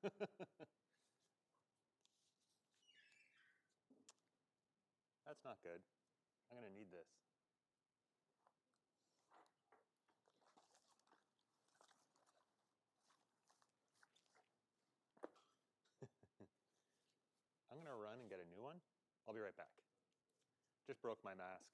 That's not good. I'm going to need this. I'm going to run and get a new one. I'll be right back. Just broke my mask.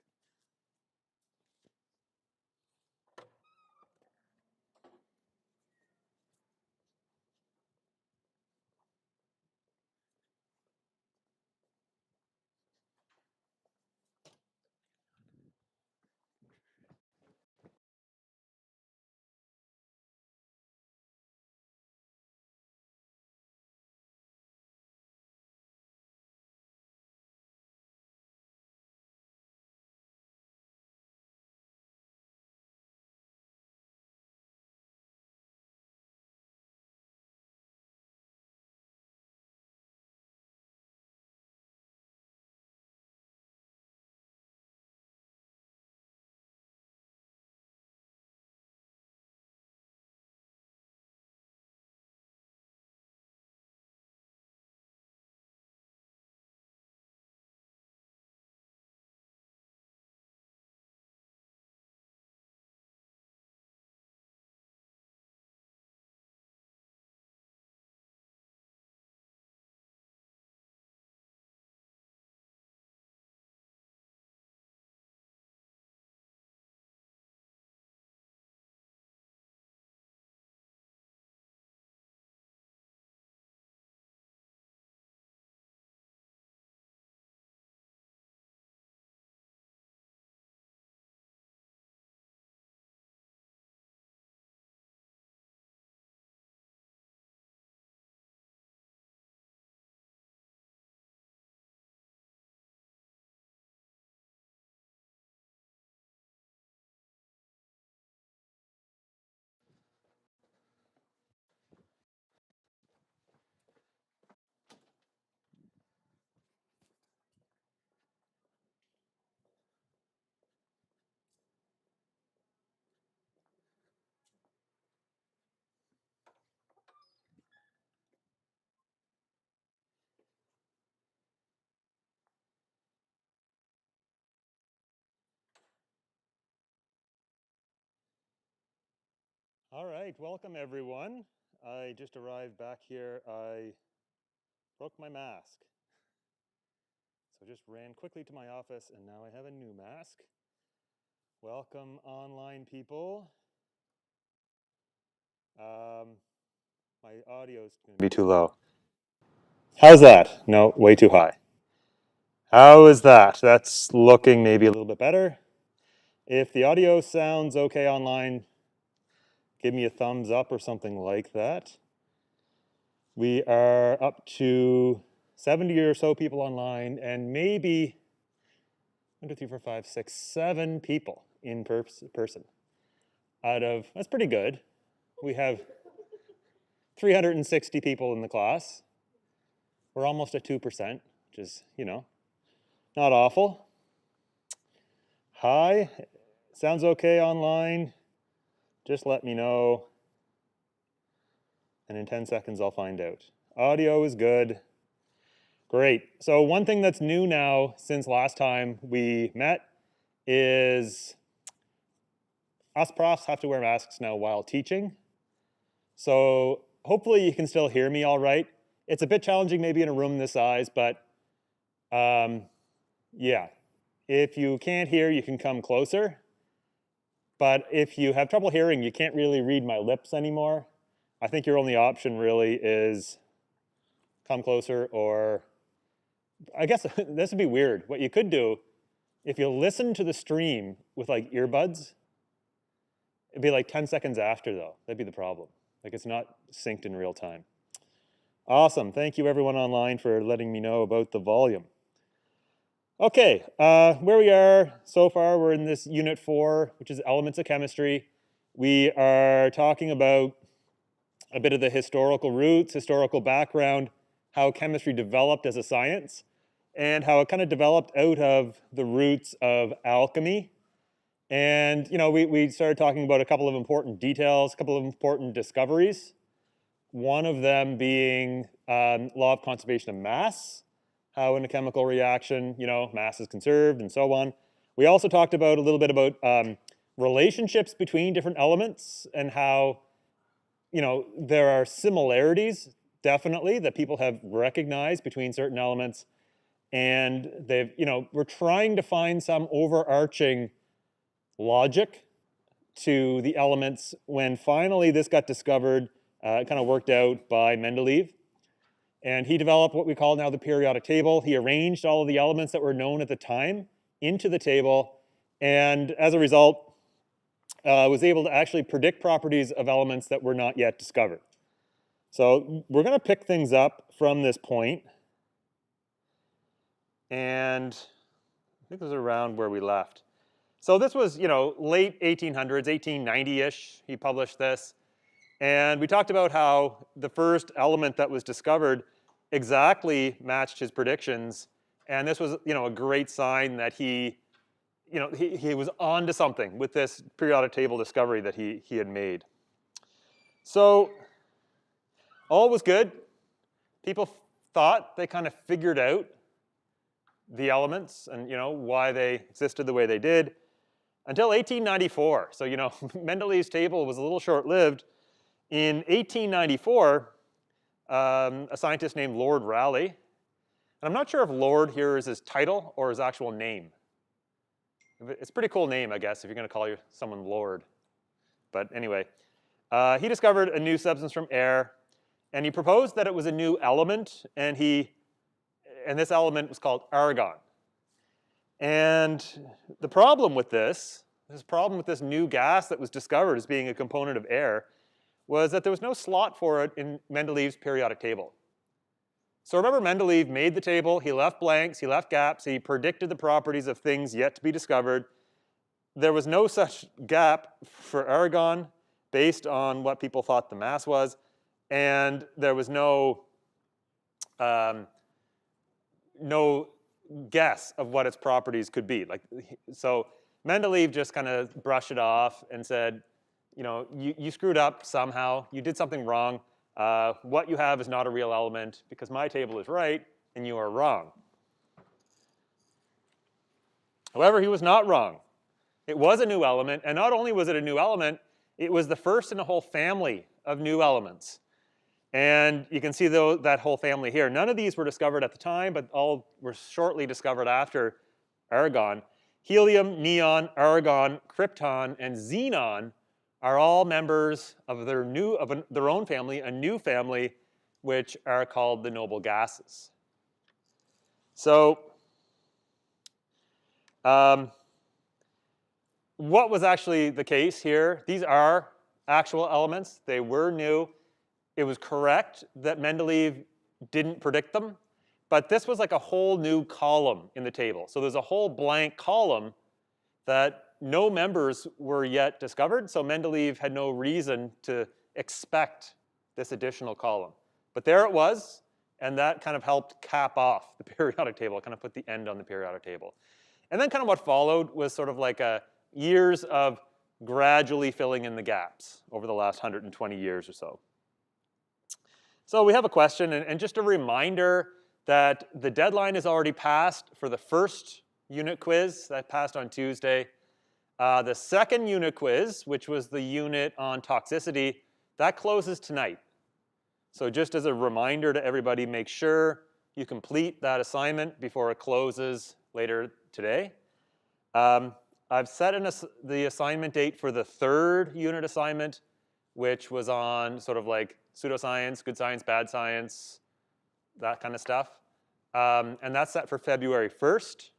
All right, welcome everyone. I just arrived back here. I broke my mask. So just ran quickly to my office and now I have a new mask. Welcome online people. My audio is going to be too low. How's that? No, way too high. How is that? That's looking maybe a little bit better. If the audio sounds okay online, give me a thumbs up or something like that. We are up to 70 or so people online and maybe 1, 2, 3, 4, 5, 6, 7 people in person. Out of, that's pretty good. We have 360 people in the class. We're almost at 2%, which is, you know, not awful. Hi, sounds okay online? Just let me know. And in 10 seconds, I'll find out. Audio is good. Great. So one thing that's new now since last time we met is us profs have to wear masks now while teaching. So hopefully you can still hear me all right. It's a bit challenging maybe in a room this size, but yeah. If you can't hear, you can come closer. But if you have trouble hearing, you can't really read my lips anymore. I think your only option really is come closer or, I guess this would be weird. What you could do, if you listen to the stream with like earbuds, it'd be like 10 seconds after though. That'd be the problem. Like it's not synced in real time. Awesome, thank you everyone online for letting me know about the volume. Okay, where we are so far, we're in this unit 4, which is elements of chemistry. We are talking about a bit of the historical roots, historical background, how chemistry developed as a science, and how it kind of developed out of the roots of alchemy. And you know, we started talking about a couple of important details, a couple of important discoveries. One of them being law of conservation of mass, how in a chemical reaction, mass is conserved and so on. We also talked about a little bit about relationships between different elements and how, there are similarities, definitely, that people have recognized between certain elements. And we're trying to find some overarching logic to the elements when finally this got discovered, kind of worked out by Mendeleev. And he developed what we call now the periodic table. He arranged all of the elements that were known at the time into the table. And as a result, was able to actually predict properties of elements that were not yet discovered. So we're going to pick things up from this point. And I think this is around where we left. So this was, late 1800s, 1890-ish, he published this. And we talked about how the first element that was discovered exactly matched his predictions. And this was, a great sign that he was on to something with this periodic table discovery that he had made. So all was good. People thought they kind of figured out the elements and, why they existed the way they did until 1894. So, Mendeleev's table was a little short-lived. In 1894, a scientist named Lord Rayleigh, and I'm not sure if Lord here is his title or his actual name. It's a pretty cool name, I guess, if you're going to call someone Lord. But anyway, he discovered a new substance from air, and he proposed that it was a new element, and this element was called argon. And the problem with this new gas that was discovered as being a component of air, was that there was no slot for it in Mendeleev's periodic table. So remember, Mendeleev made the table, he left blanks, he left gaps, he predicted the properties of things yet to be discovered. There was no such gap for argon based on what people thought the mass was, and there was no guess of what its properties could be. So Mendeleev just kind of brushed it off and said, you screwed up somehow, you did something wrong. What you have is not a real element because my table is right and you are wrong. However, he was not wrong. It was a new element, and not only was it a new element, it was the first in a whole family of new elements. And you can see that whole family here. None of these were discovered at the time, but all were shortly discovered after argon. Helium, neon, argon, krypton, and xenon are all members of their own family, a new family, which are called the noble gases. So, what was actually the case here? These are actual elements. They were new. It was correct that Mendeleev didn't predict them, but this was like a whole new column in the table. So there's a whole blank column that no members were yet discovered, so Mendeleev had no reason to expect this additional column. But there it was, and that kind of helped cap off the periodic table, kind of put the end on the periodic table. And then kind of what followed was sort of like years of gradually filling in the gaps over the last 120 years or so. So we have a question, and just a reminder that the deadline is already passed for the first unit quiz. That passed on Tuesday. The second unit quiz, which was the unit on toxicity, that closes tonight. So just as a reminder to everybody, make sure you complete that assignment before it closes later today. I've set the assignment date for the third unit assignment, which was on sort of like pseudoscience, good science, bad science, that kind of stuff. And that's set for February 1st.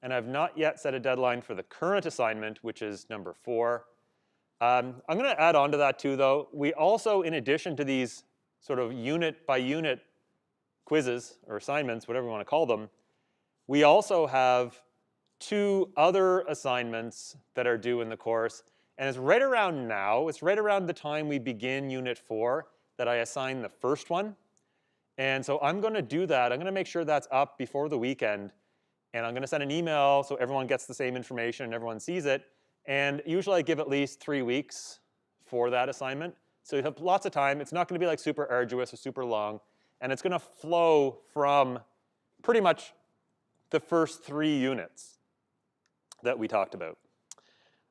And I've not yet set a deadline for the current assignment, which is number 4. I'm going to add on to that too, though. We also, in addition to these sort of unit by unit quizzes or assignments, whatever you want to call them, we also have 2 other assignments that are due in the course. And it's right around now, it's right around the time we begin unit 4 that I assign the first one. And so I'm going to do that. I'm going to make sure that's up before the weekend. And I'm going to send an email so everyone gets the same information and everyone sees it. And usually I give at least 3 weeks for that assignment. So you have lots of time. It's not going to be like super arduous or super long. And it's going to flow from pretty much the first 3 units that we talked about.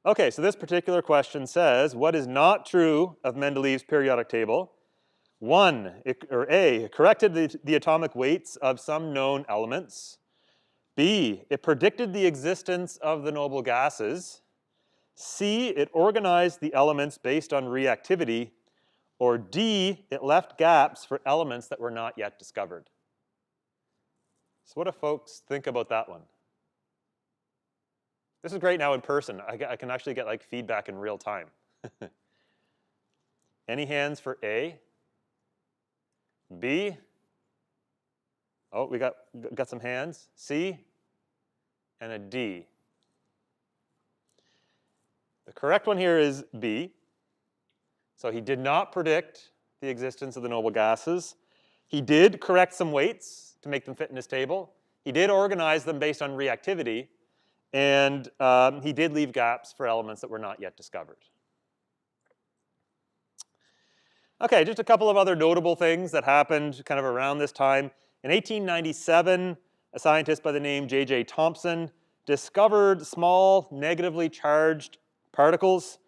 Okay, so this particular question says, what is not true of Mendeleev's periodic table? 1, A, it corrected the atomic weights of some known elements. B, it predicted the existence of the noble gases. C, it organized the elements based on reactivity. Or D, it left gaps for elements that were not yet discovered. So what do folks think about that one? This is great now in person. I can actually get like feedback in real time. Any hands for A? B? Oh, we got some hands. C? And a D. The correct one here is B. So he did not predict the existence of the noble gases. He did correct some weights to make them fit in his table. He did organize them based on reactivity. And he did leave gaps for elements that were not yet discovered. Okay, just a couple of other notable things that happened kind of around this time. In 1897, a scientist by the name J.J. Thomson discovered small negatively charged particles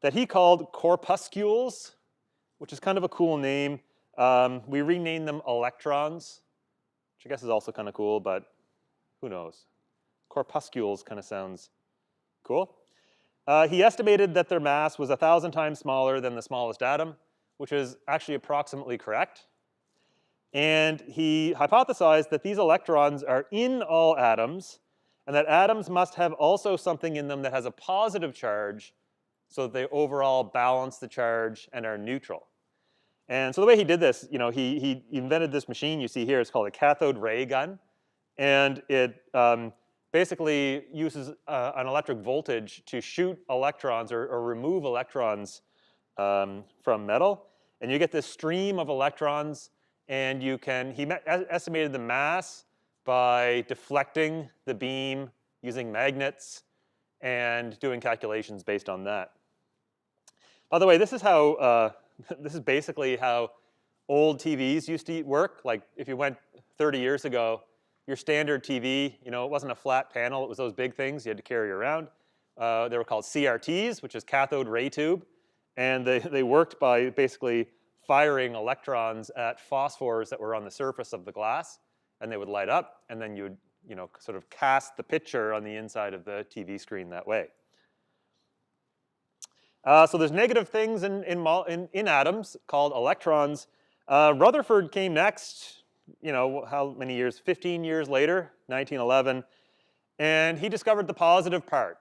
that he called corpuscles, which is kind of a cool name. We renamed them electrons, which I guess is also kind of cool, but who knows? Corpuscles kind of sounds cool. He estimated that their mass was 1,000 times smaller than the smallest atom, which is actually approximately correct. And he hypothesized that these electrons are in all atoms, and that atoms must have also something in them that has a positive charge so that they overall balance the charge and are neutral. And so the way he did this, you know, he invented this machine you see here. It's called a cathode ray gun. And it basically uses an electric voltage to shoot electrons or remove electrons from metal. And you get this stream of electrons, and you can, he estimated the mass by deflecting the beam using magnets and doing calculations based on that. By the way, this is how, this is basically how old TVs used to work. Like if you went 30 years ago, your standard TV, you know, it wasn't a flat panel. It was those big things you had to carry around. They were called CRTs, which is cathode ray tube. And they worked by basically firing electrons at phosphors that were on the surface of the glass. And they would light up. And then you would, you know, sort of cast the picture on the inside of the TV screen that way. So there's negative things in atoms called electrons. Rutherford came next. You know, how many years? 15 years later, 1911. And he discovered the positive part.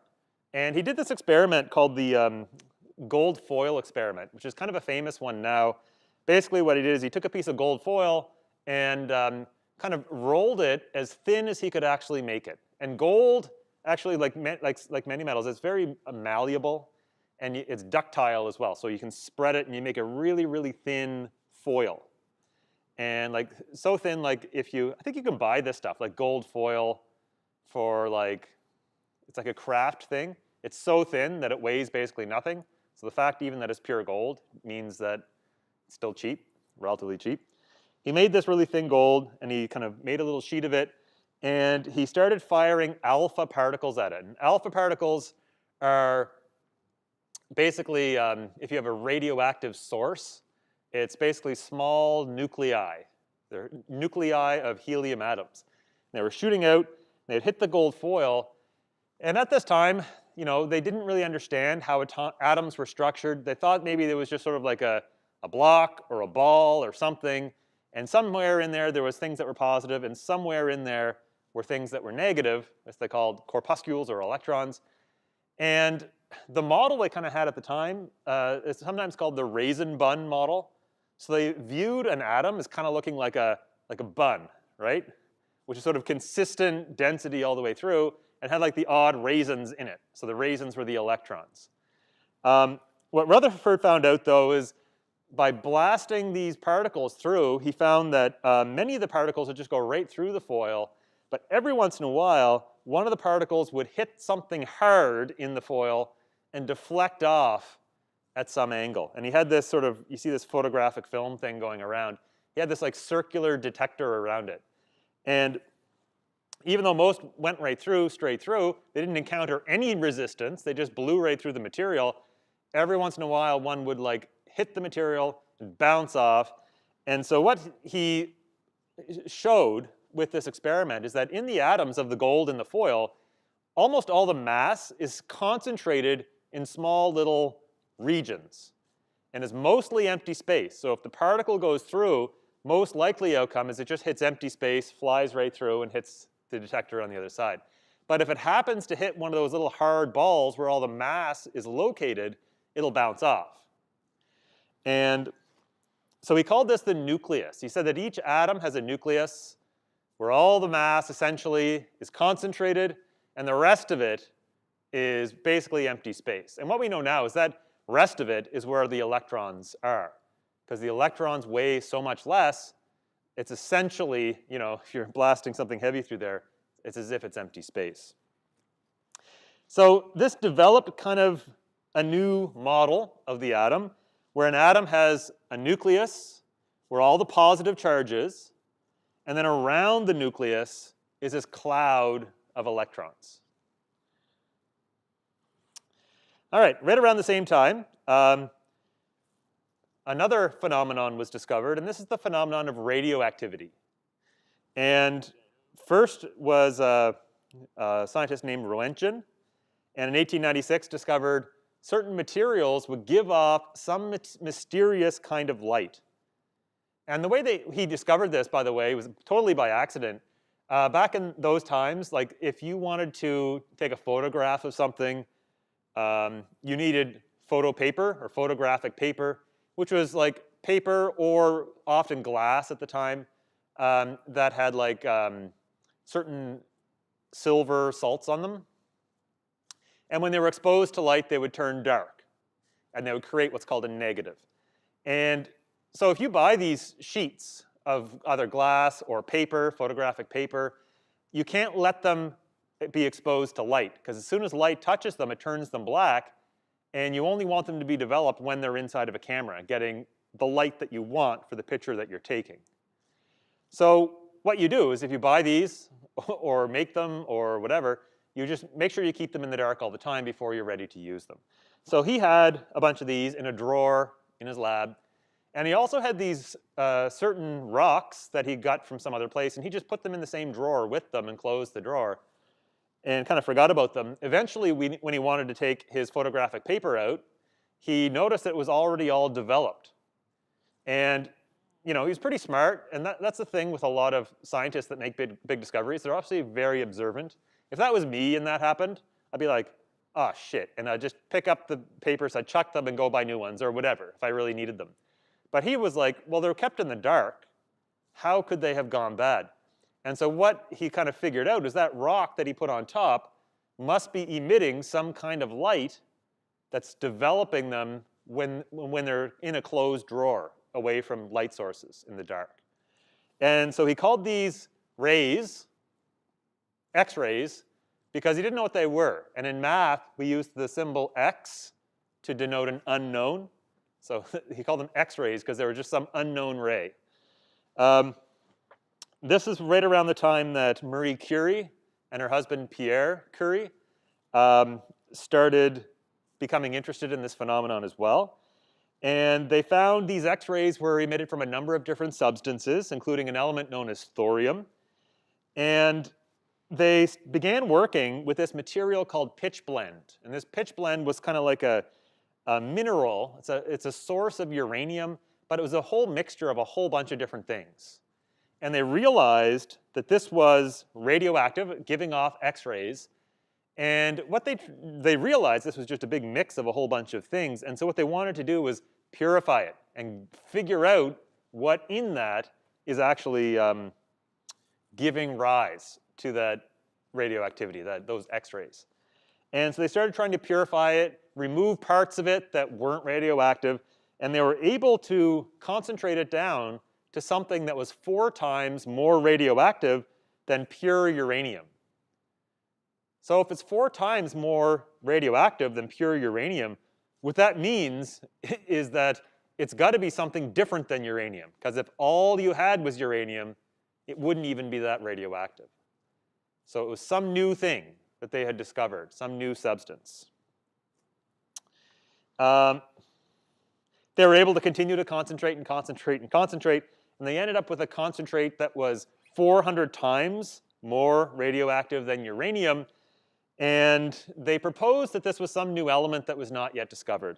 And he did this experiment called the gold foil experiment, which is kind of a famous one now. Basically what he did is he took a piece of gold foil and kind of rolled it as thin as he could actually make it. And gold, actually, like many metals, it's very malleable. And it's ductile as well. So you can spread it and you make a really, really thin foil. And like so thin, like if you, I think you can buy this stuff, like gold foil for like, it's like a craft thing. It's so thin that it weighs basically nothing. So the fact even that it's pure gold means that it's still cheap, relatively cheap. He made this really thin gold and he kind of made a little sheet of it and he started firing alpha particles at it. And alpha particles are basically, if you have a radioactive source, it's basically small nuclei. They're nuclei of helium atoms. They were shooting out, they'd hit the gold foil, and at this time, you know, they didn't really understand how atoms were structured. They thought maybe there was just sort of like a block or a ball or something, and somewhere in there was things that were positive, and somewhere in there were things that were negative, as they called corpuscles or electrons. And the model they kind of had at the time is sometimes called the raisin bun model. So they viewed an atom as kind of looking like a bun, right? Which is sort of consistent density all the way through and had like the odd raisins in it. So the raisins were the electrons. What Rutherford found out though is by blasting these particles through, he found that many of the particles would just go right through the foil, but every once in a while, one of the particles would hit something hard in the foil and deflect off at some angle. And he had this sort of, you see this photographic film thing going around. He had this like circular detector around it. And even though most went right through, straight through, they didn't encounter any resistance. They just blew right through the material. Every once in a while, one would like hit the material and bounce off. And so what he showed with this experiment is that in the atoms of the gold in the foil, almost all the mass is concentrated in small little regions and is mostly empty space. So if the particle goes through, most likely outcome is it just hits empty space, flies right through, and hits the detector on the other side. But if it happens to hit one of those little hard balls where all the mass is located, it'll bounce off. And so he called this the nucleus. He said that each atom has a nucleus where all the mass essentially is concentrated and the rest of it is basically empty space. And what we know now is that rest of it is where the electrons are. Because the electrons weigh so much less, it's essentially, you know, if you're blasting something heavy through there, it's as if it's empty space. So this developed kind of a new model of the atom, where an atom has a nucleus where all the positive charges, and then around the nucleus is this cloud of electrons. All right, right around the same time, another phenomenon was discovered, and this is the phenomenon of radioactivity. And first was a scientist named Roentgen, and in 1896 discovered certain materials would give off some mysterious kind of light. And the way he discovered this, by the way, was totally by accident. Back in those times, like if you wanted to take a photograph of something, you needed photo paper or photographic paper, which was like paper or often glass at the time that had like certain silver salts on them. And when they were exposed to light, they would turn dark, and they would create what's called a negative. And so if you buy these sheets of either glass or paper, photographic paper, you can't let them be exposed to light, because as soon as light touches them, it turns them black, and you only want them to be developed when they're inside of a camera, getting the light that you want for the picture that you're taking. So what you do is if you buy these or make them or whatever, you just make sure you keep them in the dark all the time before you're ready to use them. So he had a bunch of these in a drawer in his lab. And he also had these certain rocks that he got from some other place, and he just put them in the same drawer with them and closed the drawer and kind of forgot about them. Eventually, when he wanted to take his photographic paper out, he noticed it was already all developed. And you know, he was pretty smart, and that's the thing with a lot of scientists that make big discoveries. They're obviously very observant. If that was me and that happened, I'd be like, oh shit, and I'd just pick up the papers, I'd chuck them and go buy new ones or whatever if I really needed them. But he was like, well, they're kept in the dark. How could they have gone bad? And so what he kind of figured out is that rock that he put on top must be emitting some kind of light that's developing them when they're in a closed drawer away from light sources in the dark. And so he called these rays X-rays because he didn't know what they were. And in math, we used the symbol X to denote an unknown. So he called them X-rays because they were just some unknown ray. This is right around the time that Marie Curie and her husband Pierre Curie started becoming interested in this phenomenon as well. And they found these X-rays were emitted from a number of different substances, including an element known as thorium. And they began working with this material called pitchblende. And this pitchblende was kind of like a mineral. It's a source of uranium, but it was a whole mixture of a whole bunch of different things. And they realized that this was radioactive, giving off X-rays. And what they realized this was just a big mix of a whole bunch of things. And so what they wanted to do was purify it and figure out what in that is actually giving rise to that radioactivity, those X-rays. And so they started trying to purify it, remove parts of it that weren't radioactive, and they were able to concentrate it down to something that was 4 times more radioactive than pure uranium. So if it's 4 times more radioactive than pure uranium, What that means is that it's got to be something different than uranium, because if all you had was uranium, it wouldn't even be that radioactive. So it was some new thing that they had discovered, some new substance. They were able to continue to concentrate and concentrate and concentrate, and they ended up with a concentrate that was 400 times more radioactive than uranium, and they proposed that this was some new element that was not yet discovered.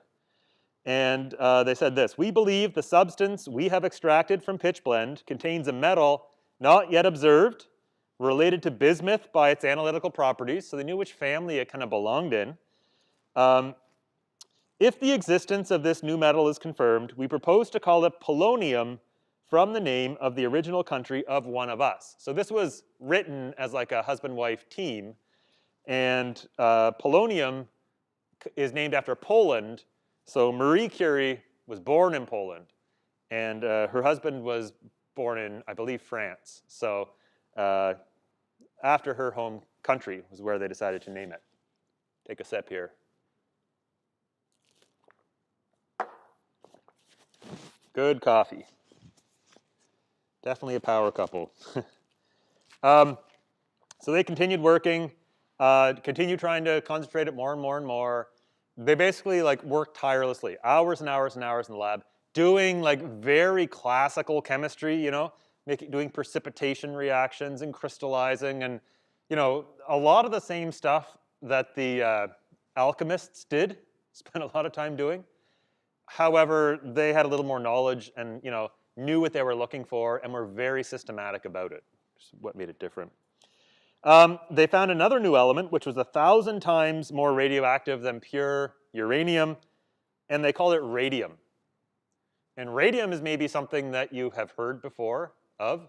And they said this: we believe the substance we have extracted from pitchblende contains a metal not yet observed, related to bismuth by its analytical properties, so they knew which family it kind of belonged in. If the existence of this new metal is confirmed, we propose to call it polonium from the name of the original country of one of us. So this was written as like a husband-wife team, and polonium is named after Poland. So Marie Curie was born in Poland, and her husband was born in, I believe, France. So after her home country was where they decided to name it. Take a sip here. Good coffee. Definitely a power couple. So they continued working, continued trying to concentrate it more and more and more. They basically like worked tirelessly, hours and hours and hours in the lab, doing like very classical chemistry, you know, doing precipitation reactions and crystallizing, and you know, a lot of the same stuff that the alchemists did, spent a lot of time doing. However, they had a little more knowledge and, you know, knew what they were looking for and were very systematic about it, which is what made it different. They found another new element, which was 1,000 times more radioactive than pure uranium, and they called it radium. And radium is maybe something that you have heard before of.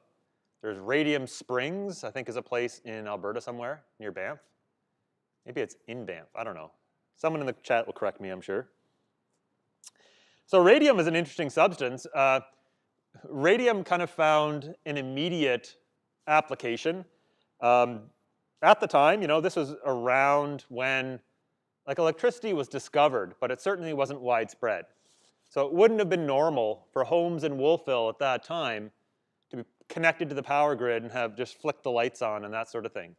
There's Radium Springs, I think is a place in Alberta somewhere, near Banff. Maybe it's in Banff, I don't know. Someone in the chat will correct me, I'm sure. So radium is an interesting substance. Radium kind of found an immediate application. At the time, you know, this was around when like electricity was discovered, but it certainly wasn't widespread. So it wouldn't have been normal for homes in Wolfville at that time to be connected to the power grid and have just flick the lights on and that sort of thing.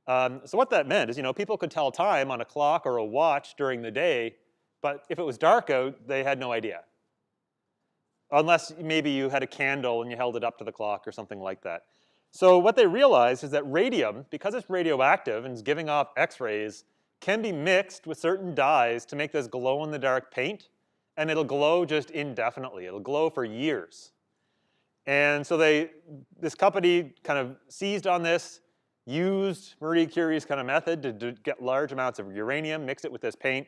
So what that meant is, you know, people could tell time on a clock or a watch during the day, but if it was dark out, they had no idea. Unless maybe you had a candle and you held it up to the clock or something like that. So what they realized is that radium, because it's radioactive and is giving off X-rays, can be mixed with certain dyes to make this glow-in-the-dark paint, and it'll glow just indefinitely. It'll glow for years. And so this company kind of seized on this, used Marie Curie's kind of method to get large amounts of uranium, mixed it with this paint,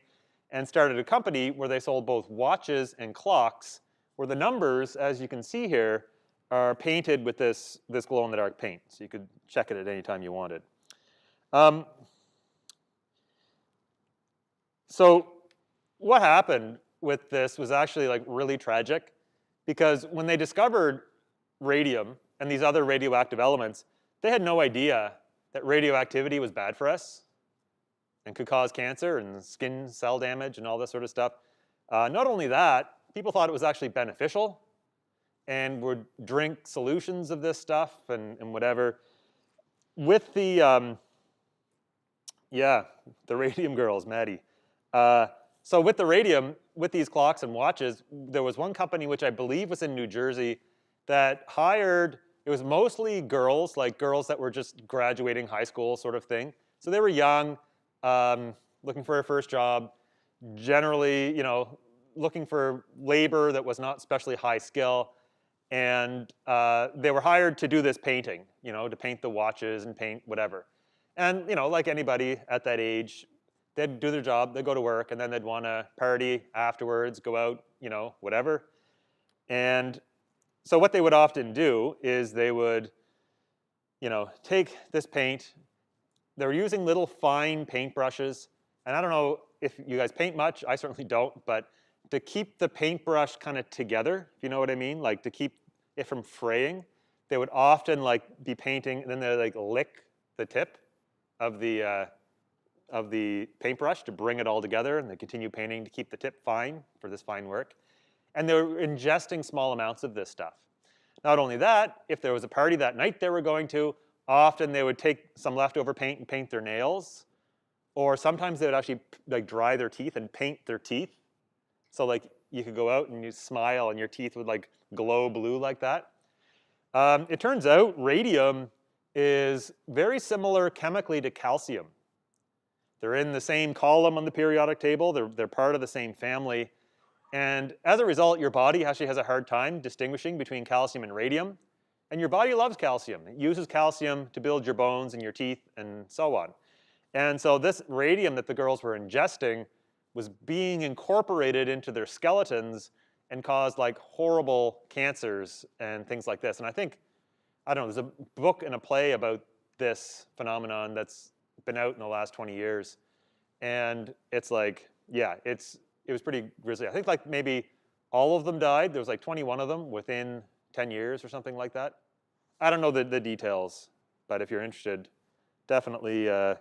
and started a company where they sold both watches and clocks, where the numbers, as you can see here, are painted with this glow-in-the-dark paint. So you could check it at any time you wanted. So what happened with this was actually like really tragic, because when they discovered radium and these other radioactive elements, they had no idea that radioactivity was bad for us and could cause cancer and skin cell damage and all this sort of stuff. Not only that, people thought it was actually beneficial and would drink solutions of this stuff and whatever. With the, the radium girls, Maddie. So with the radium, with these clocks and watches, there was one company which I believe was in New Jersey that hired, it was mostly girls, like girls that were just graduating high school sort of thing. So they were young, looking for a first job, generally, you know, looking for labor that was not especially high skill. And they were hired to do this painting, you know, to paint the watches and paint whatever. And, you know, like anybody at that age, they'd do their job, they'd go to work, and then they'd want to party afterwards, go out, you know, whatever. And so what they would often do is they would, you know, take this paint. They were using little fine paintbrushes. And I don't know if you guys paint much, I certainly don't, but to keep the paintbrush kind of together, if you know what I mean, like to keep it from fraying, they would often like be painting, and then they'd like lick the tip of the of the paintbrush to bring it all together, and they continue painting to keep the tip fine for this fine work. And they were ingesting small amounts of this stuff. Not only that, if there was a party that night they were going to, often they would take some leftover paint and paint their nails, or sometimes they would actually like dry their teeth and paint their teeth. So like you could go out and you smile and your teeth would like glow blue like that. It turns out radium is very similar chemically to calcium. They're in the same column on the periodic table. They're part of the same family. And as a result, your body actually has a hard time distinguishing between calcium and radium. And your body loves calcium. It uses calcium to build your bones and your teeth and so on. And so this radium that the girls were ingesting was being incorporated into their skeletons and caused like horrible cancers and things like this. And I don't know, there's a book and a play about this phenomenon that's been out in the last 20 years. And it's like, yeah, it was pretty grisly. I think like maybe all of them died. There was like 21 of them within 10 years or something like that. I don't know the details, but if you're interested, definitely a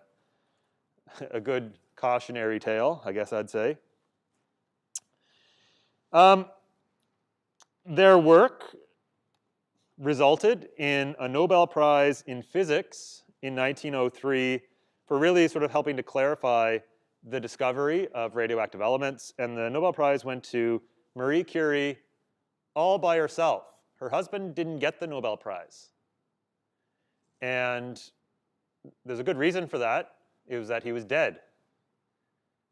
good cautionary tale, I guess I'd say. Their work resulted in a Nobel Prize in Physics in 1903 for really sort of helping to clarify the discovery of radioactive elements. And the Nobel Prize went to Marie Curie all by herself. Her husband didn't get the Nobel Prize. And there's a good reason for that. It was that he was dead.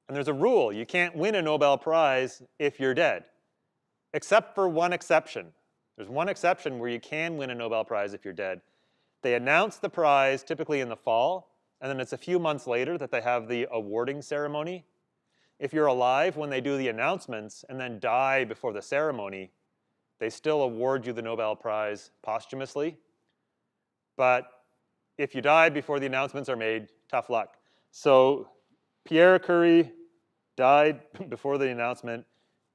And there's a rule. You can't win a Nobel Prize if you're dead, except for one exception. There's one exception where you can win a Nobel Prize if you're dead. They announce the prize typically in the fall, and then it's a few months later that they have the awarding ceremony. If you're alive when they do the announcements and then die before the ceremony, they still award you the Nobel Prize posthumously. But if you die before the announcements are made, tough luck. So Pierre Curie died before the announcement,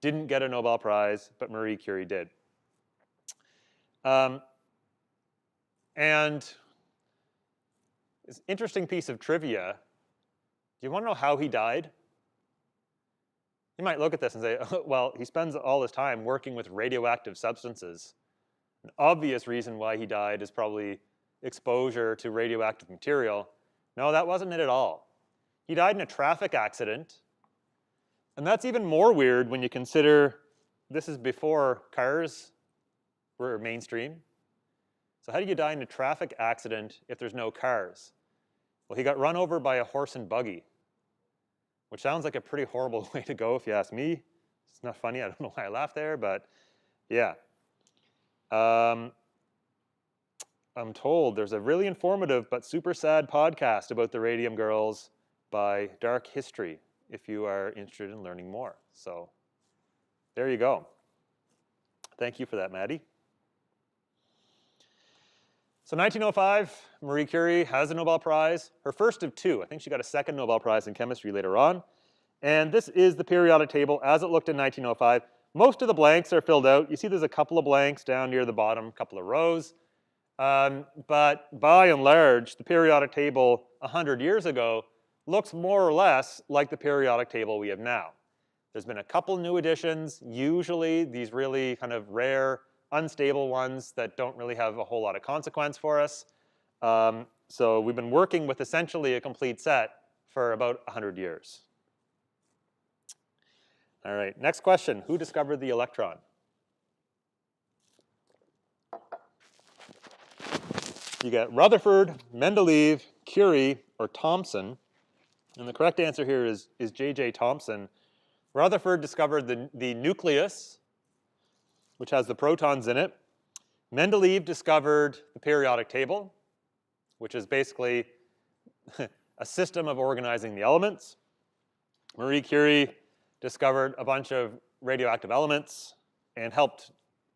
didn't get a Nobel Prize, but Marie Curie did. And this interesting piece of trivia, do you want to know how he died? You might look at this and say, oh, well, he spends all his time working with radioactive substances. An obvious reason why he died is probably exposure to radioactive material. No, that wasn't it at all. He died in a traffic accident. And that's even more weird when you consider this is before cars were mainstream. So how do you die in a traffic accident if there's no cars? Well, he got run over by a horse and buggy, which sounds like a pretty horrible way to go if you ask me. It's not funny. I don't know why I laughed there, but yeah. I'm told there's a really informative but super sad podcast about the Radium Girls by Dark History if you are interested in learning more. So there you go. Thank you for that, Maddie. So 1905, Marie Curie has a Nobel Prize, her first of two. I think she got a second Nobel Prize in chemistry later on. And this is the periodic table as it looked in 1905. Most of the blanks are filled out. You see there's a couple of blanks down near the bottom, a couple of rows. But by and large, the periodic table 100 years ago looks more or less like the periodic table we have now. There's been a couple new additions, usually these really kind of rare, unstable ones that don't really have a whole lot of consequence for us. So we've been working with essentially a complete set for about 100 years. All right, next question. Who discovered the electron? You get Rutherford, Mendeleev, Curie, or Thomson. And the correct answer here is J.J. Thomson. Rutherford discovered the nucleus, which has the protons in it. Mendeleev discovered the periodic table, which is basically a system of organizing the elements. Marie Curie discovered a bunch of radioactive elements and helped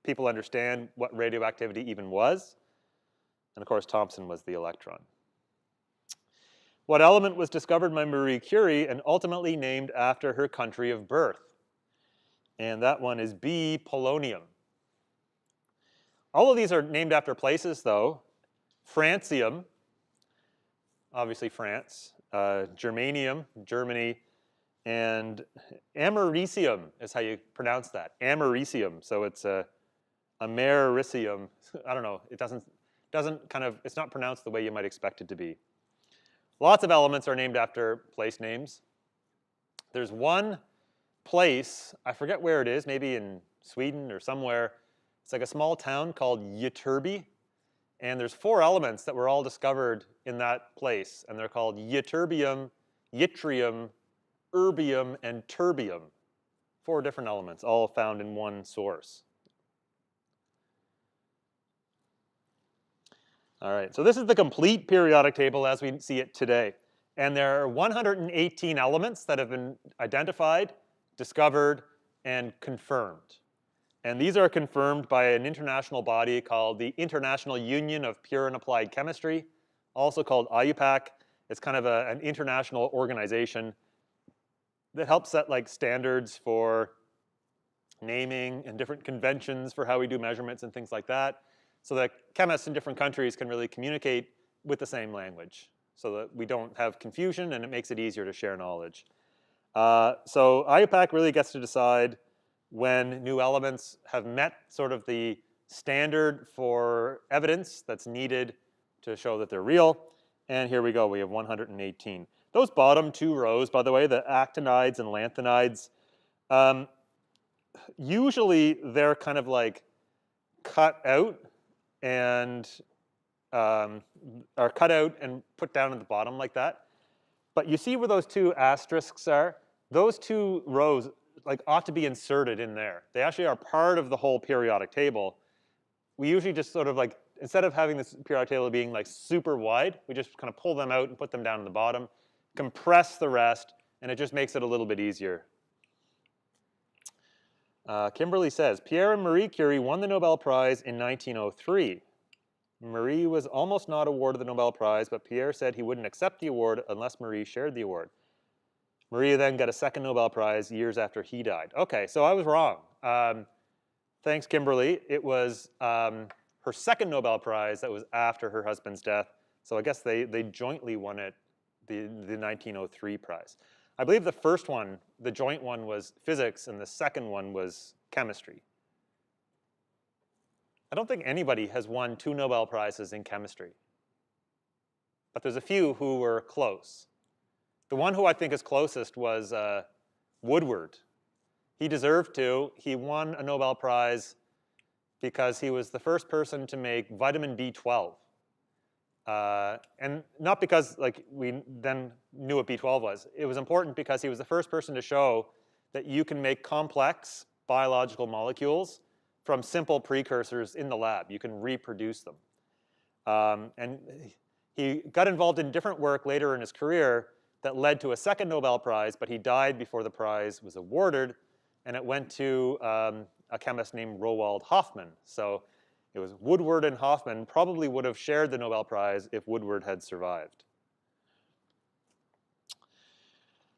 people understand what radioactivity even was. And of course, Thomson was the electron. What element was discovered by Marie Curie and ultimately named after her country of birth? And that one is B, polonium. All of these are named after places, though. Francium, obviously France. germanium, Germany, and americium is how you pronounce that, americium. So it's americium. I don't know. It doesn't kind of, it's not pronounced the way you might expect it to be. Lots of elements are named after place names. There's one place, I forget where it is, maybe in Sweden or somewhere. It's like a small town called Ytterby. And there's 4 elements that were all discovered in that place. And they're called ytterbium, yttrium, erbium, and terbium. 4 different elements, all found in one source. All right, so this is the complete periodic table as we see it today. And there are 118 elements that have been identified, discovered, and confirmed. And these are confirmed by an international body called the International Union of Pure and Applied Chemistry, also called IUPAC. It's kind of an international organization that helps set like standards for naming and different conventions for how we do measurements and things like that, so that chemists in different countries can really communicate with the same language, so that we don't have confusion and it makes it easier to share knowledge. So IUPAC really gets to decide when new elements have met sort of the standard for evidence that's needed to show that they're real. And here we go, we have 118. Those bottom 2 rows, by the way, the actinides and lanthanides, usually they're kind of like cut out and are cut out and put down at the bottom like that. But you see where those 2 asterisks are? Those 2 rows like ought to be inserted in there. They actually are part of the whole periodic table. We usually just sort of like, instead of having this periodic table being like super wide, we just kind of pull them out and put them down in the bottom, compress the rest, and it just makes it a little bit easier. Kimberly says, Pierre and Marie Curie won the Nobel Prize in 1903. Marie was almost not awarded the Nobel Prize, but Pierre said he wouldn't accept the award unless Marie shared the award. Marie then got a second Nobel Prize years after he died. Okay, so I was wrong. Thanks, Kimberly. It was her second Nobel Prize that was after her husband's death. So I guess they jointly won it, the 1903 prize. I believe the first one, the joint one, was physics, and the second one was chemistry. I don't think anybody has won 2 Nobel Prizes in chemistry. But there's a few who were close. The one who I think is closest was Woodward. He deserved to. He won a Nobel Prize because he was the first person to make vitamin B12. And not because like we then knew what B12 was. It was important because he was the first person to show that you can make complex biological molecules from simple precursors in the lab. You can reproduce them. And he got involved in different work later in his career that led to a second Nobel Prize, but he died before the prize was awarded, and it went to a chemist named Roald Hoffmann. So it was Woodward and Hoffmann probably would have shared the Nobel Prize if Woodward had survived.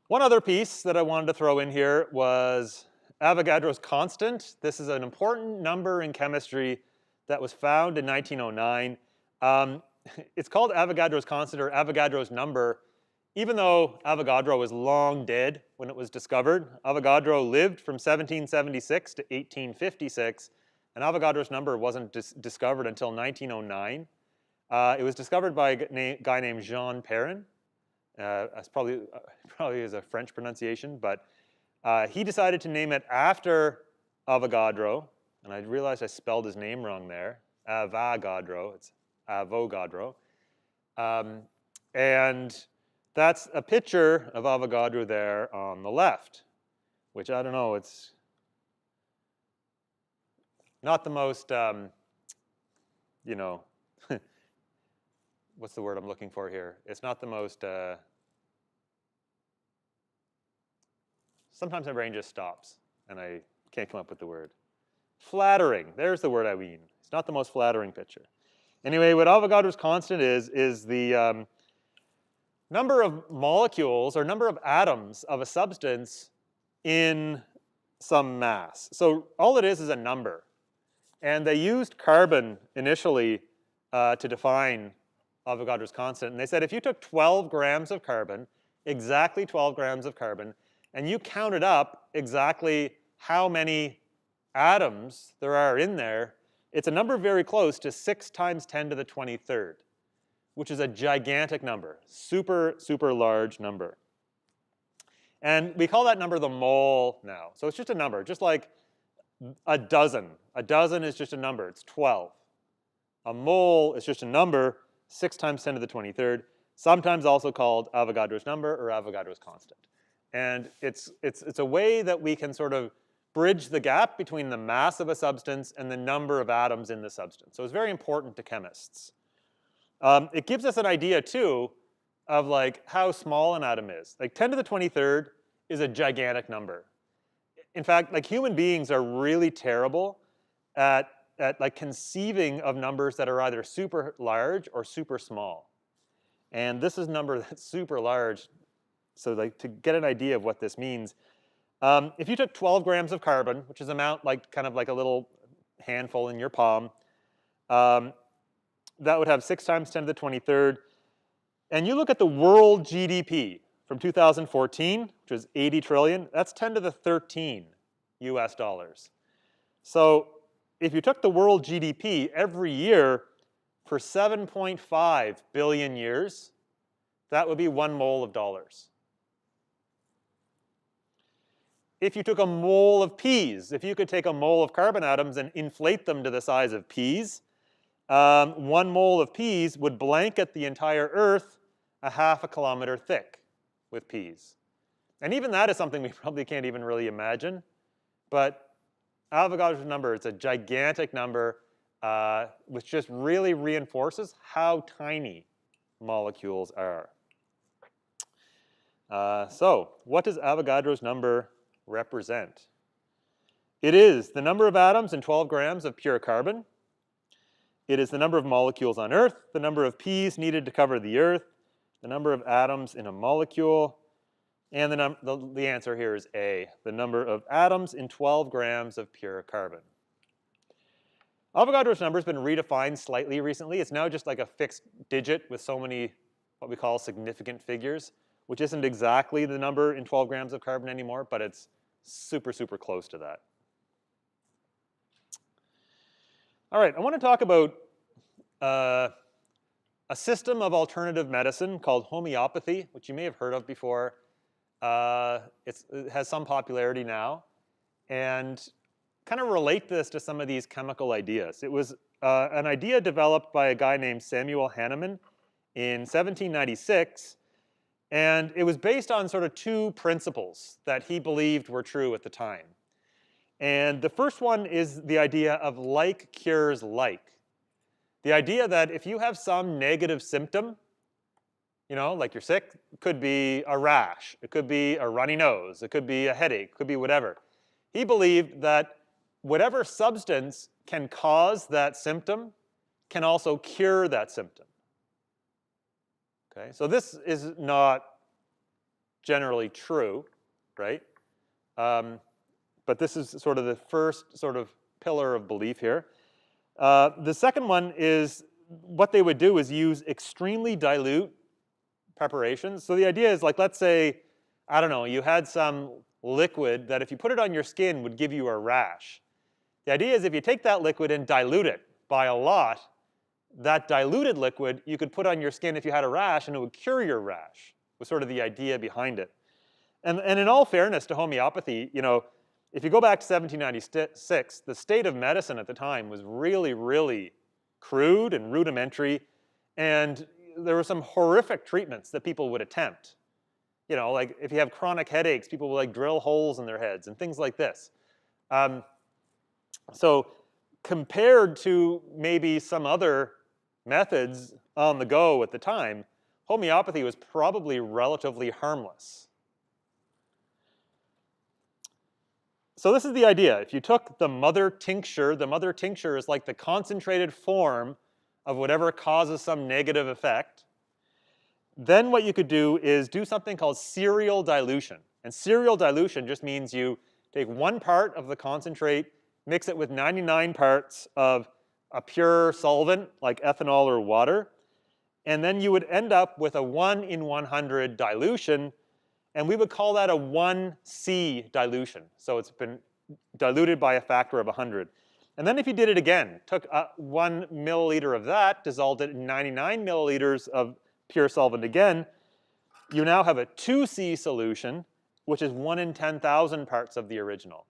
One other piece that I wanted to throw in here was Avogadros Constant. This is an important number in chemistry that was found in 1909. It's called Avogadros Constant or Avogadros number, even though Avogadro was long dead when it was discovered. Avogadro lived from 1776 to 1856, and Avogadro's number wasn't discovered until 1909. It was discovered by a guy named Jean Perrin. That's probably is a French pronunciation, but he decided to name it after Avogadro, and I realized I spelled his name wrong there. Avogadro, it's Avogadro. And that's a picture of Avogadro there on the left, which I don't know, it's not the most, you know, what's the word I'm looking for here? It's not the most, sometimes my brain just stops and I can't come up with the word. Flattering, there's the word I mean. It's not the most flattering picture. Anyway, what Avogadro's constant is the number of molecules or number of atoms of a substance in some mass. So all it is a number. And they used carbon initially to define Avogadros constant. And they said if you took 12 grams of carbon, exactly 12 grams of carbon, and you counted up exactly how many atoms there are in there, it's a number very close to 6 times 10 to the 23rd, which is a gigantic number, super, super large number. And we call that number the mole now. So it's just a number, just like a dozen. A dozen is just a number, it's 12. A mole is just a number, 6 times 10 to the 23rd, sometimes also called Avogadro's number or Avogadro's constant. And it's a way that we can sort of bridge the gap between the mass of a substance and the number of atoms in the substance. So it's very important to chemists. It gives us an idea, too, of like how small an atom is. Like 10 to the 23rd is a gigantic number. In fact, like human beings are really terrible at like conceiving of numbers that are either super large or super small. And this is a number that's super large. So like to get an idea of what this means, if you took 12 grams of carbon, which is amount like kind of like a little handful in your palm, that would have 6 times 10 to the 23rd. And you look at the world GDP from 2014, which was 80 trillion, that's 10 to the 13 US dollars. So if you took the world GDP every year for 7.5 billion years, that would be 1 mole of dollars. If you took a mole of peas, if you could take a mole of carbon atoms and inflate them to the size of peas, 1 mole of peas would blanket the entire Earth a half a kilometer thick with peas. And even that is something we probably can't even really imagine. But Avogadro's number is a gigantic number which just really reinforces how tiny molecules are. So what does Avogadro's number represent? It is the number of atoms in 12 grams of pure carbon. It is the number of molecules on Earth, the number of peas needed to cover the Earth, the number of atoms in a molecule, and the answer here is A, the number of atoms in 12 grams of pure carbon. Avogadro's number has been redefined slightly recently. It's now just like a fixed digit with so many what we call significant figures, which isn't exactly the number in 12 grams of carbon anymore, but it's super, super close to that. All right, I want to talk about a system of alternative medicine called homeopathy, which you may have heard of before. It has some popularity now. And kind of relate this to some of these chemical ideas. It was an idea developed by a guy named Samuel Hahnemann in 1796. And it was based on sort of 2 principles that he believed were true at the time. And the first one is the idea of like cures like. The idea that if you have some negative symptom, you know, like you're sick, it could be a rash, it could be a runny nose, it could be a headache, it could be whatever. He believed that whatever substance can cause that symptom can also cure that symptom. Okay, so this is not generally true, right? But this is sort of the first sort of pillar of belief here. The second one is what they would do is use extremely dilute preparations. So the idea is like, let's say, I don't know, you had some liquid that if you put it on your skin would give you a rash. The idea is if you take that liquid and dilute it by a lot, that diluted liquid you could put on your skin if you had a rash and it would cure your rash, was sort of the idea behind it. And in all fairness to homeopathy, you know, if you go back to 1796, the state of medicine at the time was really, really crude and rudimentary, and there were some horrific treatments that people would attempt. You know, like if you have chronic headaches, people would like drill holes in their heads and things like this. So compared to maybe some other methods on the go at the time, homeopathy was probably relatively harmless. So this is the idea. If you took the mother tincture is like the concentrated form of whatever causes some negative effect. Then what you could do is do something called serial dilution. And serial dilution just means you take 1 part of the concentrate, mix it with 99 parts of a pure solvent like ethanol or water, And then you would end up with a 1 in 100 dilution, and we would call that a 1C dilution. So it's been diluted by a factor of 100. And then if you did it again, took 1 milliliter of that, dissolved it in 99 milliliters of pure solvent again, you now have a 2C solution, which is 1 in 10,000 parts of the original.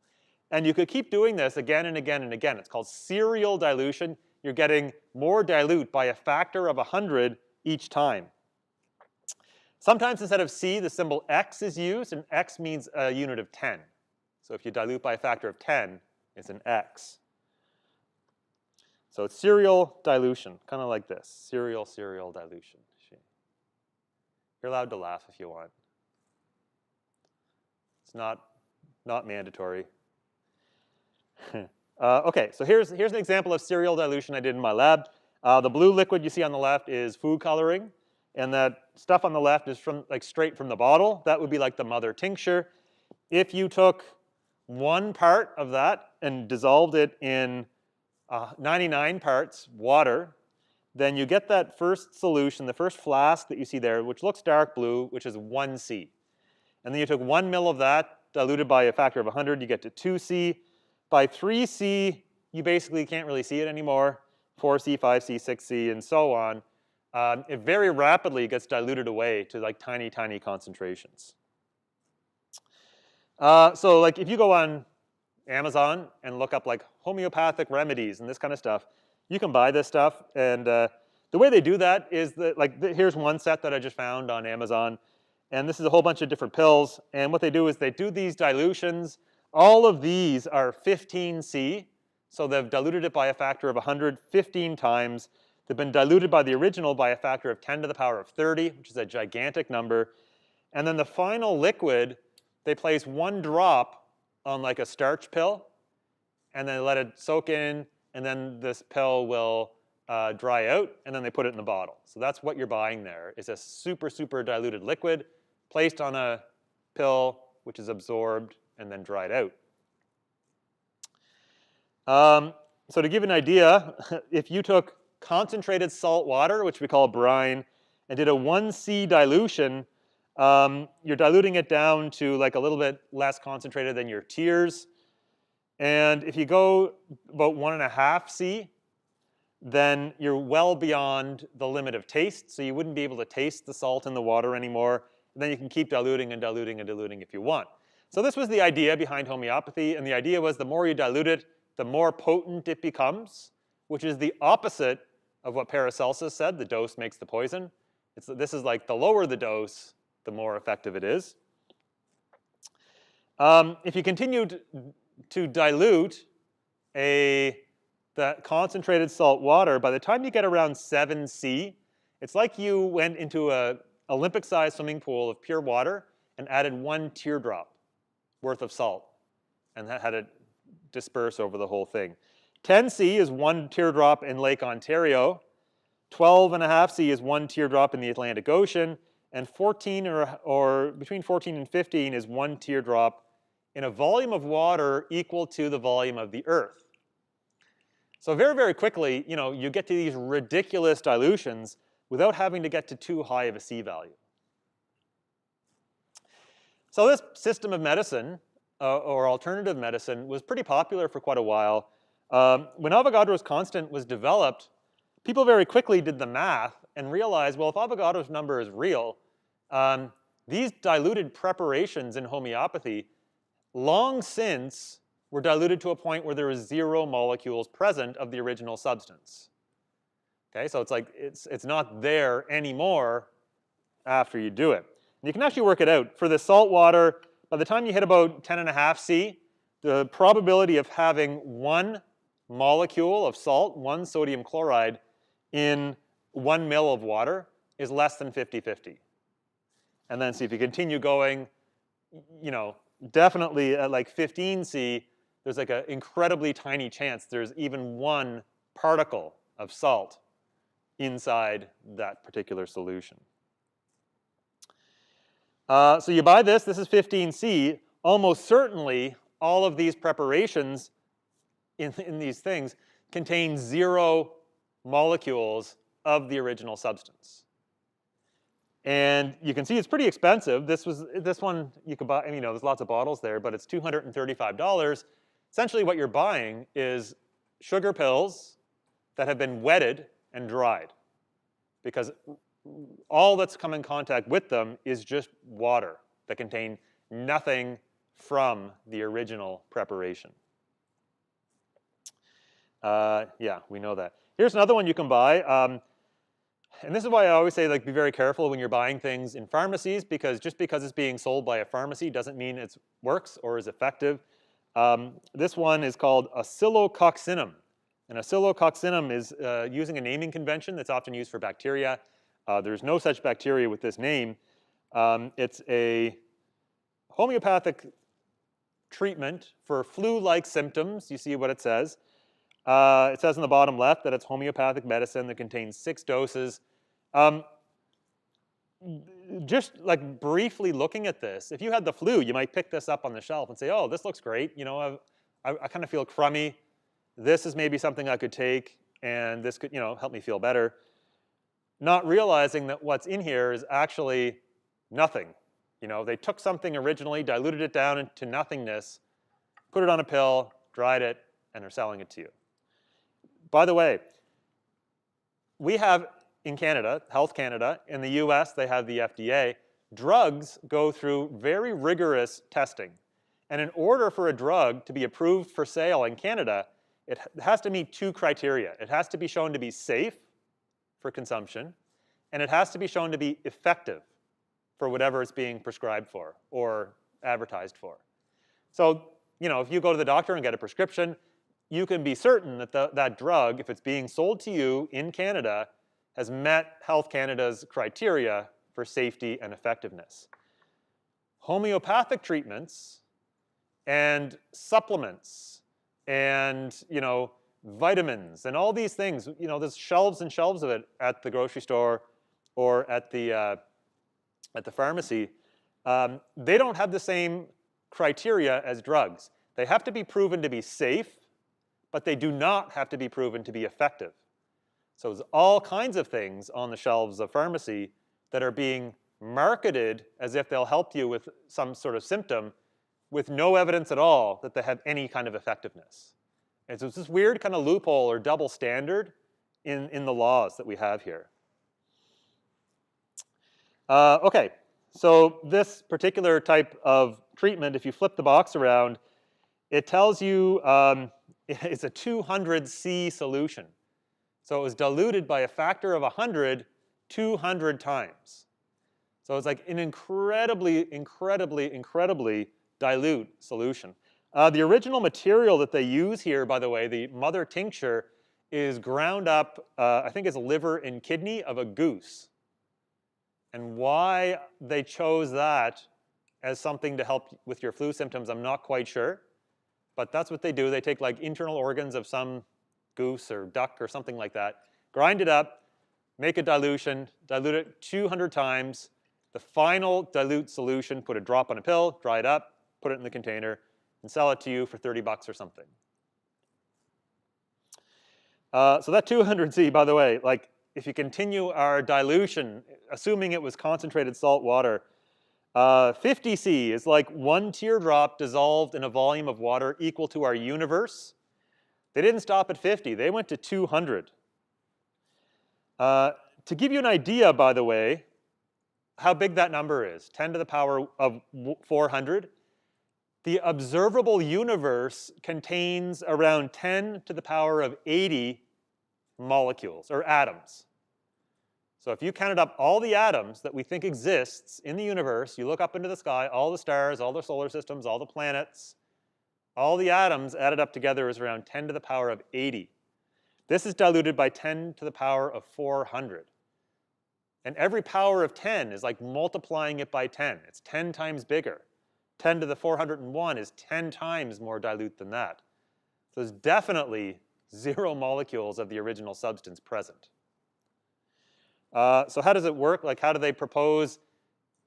And you could keep doing this again and again and again. It's called serial dilution. You're getting more dilute by a factor of 100 each time. Sometimes instead of C, the symbol X is used, and X means a unit of 10. So if you dilute by a factor of 10, it's an X. So it's serial dilution, kind of like this, serial dilution. You're allowed to laugh if you want. It's not mandatory. Okay, so here's an example of serial dilution I did in my lab. The blue liquid you see on the left is food coloring, and that stuff on the left is from straight from the bottle. That would be like the mother tincture. If you took 1 part of that and dissolved it in 99 parts water, then you get that first solution, the first flask that you see there, which looks dark blue, which is 1C. And then you took 1 ml of that, diluted by a factor of 100, you get to 2C. By 3C, you basically can't really see it anymore. 4C, 5C, 6C, and so on. It very rapidly gets diluted away to like tiny, tiny concentrations. So like if you go on Amazon and look up like homeopathic remedies and this kind of stuff, you can buy this stuff. And the way they do that is that here's one set that I just found on Amazon. And this is a whole bunch of different pills. And what they do is they do these dilutions. All of these are 15C. So they've diluted it by a factor of 115 times. They've been diluted by the original by a factor of 10 to the power of 30, which is a gigantic number. And then the final liquid, they place 1 drop on like a starch pill, and then let it soak in, and then this pill will dry out, and then they put it in the bottle. So that's what you're buying there, is a super, super diluted liquid placed on a pill, which is absorbed and then dried out. So to give you an idea, if you took concentrated salt water, which we call brine, and did a 1C dilution, you're diluting it down to like a little bit less concentrated than your tears. And if you go about 1.5C, then you're well beyond the limit of taste, so you wouldn't be able to taste the salt in the water anymore. And then you can keep diluting and diluting and diluting if you want. So this was the idea behind homeopathy, and the idea was the more you dilute it, the more potent it becomes, which is the opposite of what Paracelsus said, the dose makes the poison. This is like the lower the dose, the more effective it is. If you continue to dilute that concentrated salt water, by the time you get around 7C, it's like you went into an Olympic-sized swimming pool of pure water and added 1 teardrop worth of salt and had it disperse over the whole thing. 10C is 1 teardrop in Lake Ontario. 12.5C is 1 teardrop in the Atlantic Ocean. And 14 or between 14 and 15 is 1 teardrop in a volume of water equal to the volume of the Earth. So very, very quickly, you get to these ridiculous dilutions without having to get to too high of a C value. So this system of medicine, or alternative medicine, was pretty popular for quite a while. When Avogadros Constant was developed, people very quickly did the math and realized, well, if Avogadros' number is real, these diluted preparations in homeopathy long since were diluted to a point where there was 0 molecules present of the original substance. Okay, so it's like it's not there anymore after you do it. And you can actually work it out. For the salt water, by the time you hit about 10.5C, the probability of having 1 molecule of salt, 1 sodium chloride, in 1 ml of water is less than 50-50. And then see if you continue going, definitely at like 15C, there's like an incredibly tiny chance there's even 1 particle of salt inside that particular solution. So you buy this is 15C. Almost certainly, all of these preparations in these things contain 0 molecules of the original substance. And you can see it's pretty expensive. This one you could buy, there's lots of bottles there, but it's $235. Essentially what you're buying is sugar pills that have been wetted and dried, because all that's come in contact with them is just water that contain nothing from the original preparation. Yeah, we know that. Here's another one you can buy. And this is why I always say, like, be very careful when you're buying things in pharmacies, because just because it's being sold by a pharmacy doesn't mean it works or is effective. This one is called oscillococcinum. And oscillococcinum is using a naming convention that's often used for bacteria. There's no such bacteria with this name. It's a homeopathic treatment for flu-like symptoms. You see what it says. It says on the bottom left that it's homeopathic medicine that contains 6 doses. Just like briefly looking at this, if you had the flu, you might pick this up on the shelf and say, oh, this looks great. I kind of feel crummy. This is maybe something I could take, and this could, help me feel better. Not realizing that what's in here is actually nothing. They took something originally, diluted it down into nothingness, put it on a pill, dried it, and are selling it to you. By the way, we have in Canada, Health Canada, in the US they have the FDA, drugs go through very rigorous testing. And in order for a drug to be approved for sale in Canada, it has to meet 2 criteria. It has to be shown to be safe for consumption, and it has to be shown to be effective for whatever it's being prescribed for or advertised for. So, if you go to the doctor and get a prescription, you can be certain that that drug, if it's being sold to you in Canada, has met Health Canada's criteria for safety and effectiveness. Homeopathic treatments and supplements and, vitamins and all these things, there's shelves and shelves of it at the grocery store or at the pharmacy. They don't have the same criteria as drugs. They have to be proven to be safe, but they do not have to be proven to be effective. So there's all kinds of things on the shelves of pharmacy that are being marketed as if they'll help you with some sort of symptom with no evidence at all that they have any kind of effectiveness. And so it's this weird kind of loophole or double standard in the laws that we have here. Okay, so this particular type of treatment, if you flip the box around, it tells you it's a 200C solution. So it was diluted by a factor of 100, 200 times. So it's like an incredibly, incredibly, incredibly dilute solution. The original material that they use here, by the way, the mother tincture, is ground up, I think it's liver and kidney of a goose. And why they chose that as something to help with your flu symptoms, I'm not quite sure. But that's what they do. They take like internal organs of some goose or duck or something like that, grind it up, make a dilution, dilute it 200 times. The final dilute solution, put a drop on a pill, dry it up, put it in the container, and sell it to you for 30 bucks or something. So that 200C, by the way, like if you continue our dilution, assuming it was concentrated salt water, 50C is like 1 teardrop dissolved in a volume of water equal to our universe. They didn't stop at 50. They went to 200. To give you an idea, by the way, how big that number is, 10 to the power of 400, the observable universe contains around 10 to the power of 80 molecules, or atoms. So if you counted up all the atoms that we think exists in the universe, you look up into the sky, all the stars, all the solar systems, all the planets, all the atoms added up together is around 10 to the power of 80. This is diluted by 10 to the power of 400. And every power of 10 is like multiplying it by 10. It's 10 times bigger. 10 to the 401 is 10 times more dilute than that. So there's definitely 0 molecules of the original substance present. So how does it work? Like, how do they propose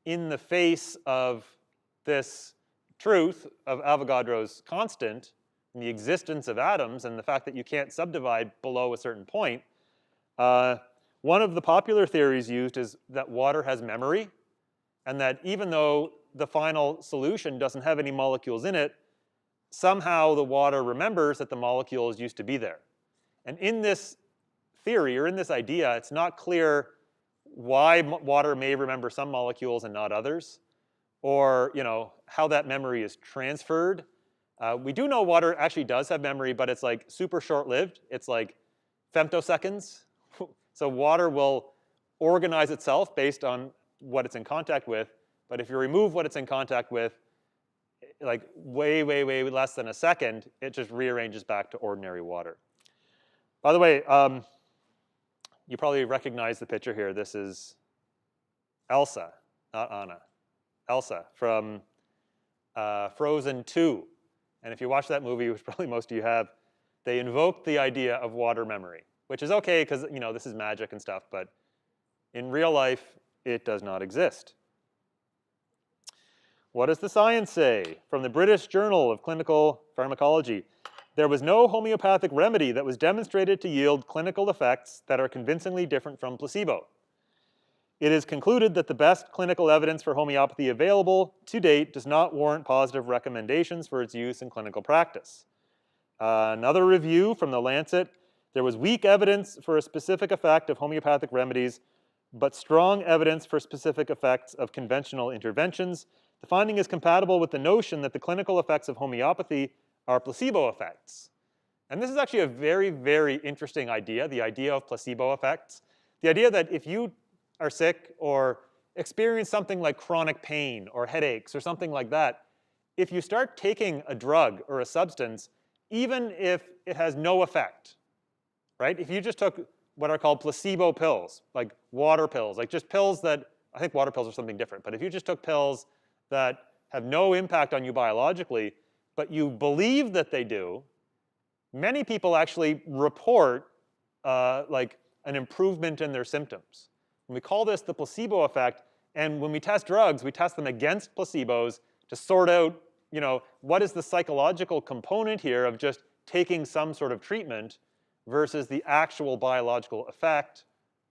in the face of this truth of Avogadros constant and the existence of atoms and the fact that you can't subdivide below a certain point? One of the popular theories used is that water has memory, and that even though the final solution doesn't have any molecules in it, somehow the water remembers that the molecules used to be there. And in this theory, or in this idea, it's not clear why water may remember some molecules and not others, or how that memory is transferred. We do know water actually does have memory, but it's like super short-lived. It's like femtoseconds. So water will organize itself based on what it's in contact with, but if you remove what it's in contact with, like way, way, way less than a second, it just rearranges back to ordinary water. By the way, you probably recognize the picture here. This is Elsa, not Anna. Elsa from Frozen 2. And if you watch that movie, which probably most of you have, they invoked the idea of water memory, which is okay because this is magic and stuff, but in real life, it does not exist. What does the science say? From the British Journal of Clinical Pharmacology, there was no homeopathic remedy that was demonstrated to yield clinical effects that are convincingly different from placebo. It is concluded that the best clinical evidence for homeopathy available to date does not warrant positive recommendations for its use in clinical practice. Another review from The Lancet, there was weak evidence for a specific effect of homeopathic remedies, but strong evidence for specific effects of conventional interventions. The finding is compatible with the notion that the clinical effects of homeopathy are placebo effects. And this is actually a very, very interesting idea, the idea of placebo effects. The idea that if you are sick or experience something like chronic pain or headaches or something like that, if you start taking a drug or a substance, even if it has no effect, right? If you just took what are called placebo pills, like water pills, like just pills that, I think water pills are something different, but if you just took pills that have no impact on you biologically, but you believe that they do, many people actually report like an improvement in their symptoms. And we call this the placebo effect, and when we test drugs, we test them against placebos to sort out, what is the psychological component here of just taking some sort of treatment versus the actual biological effect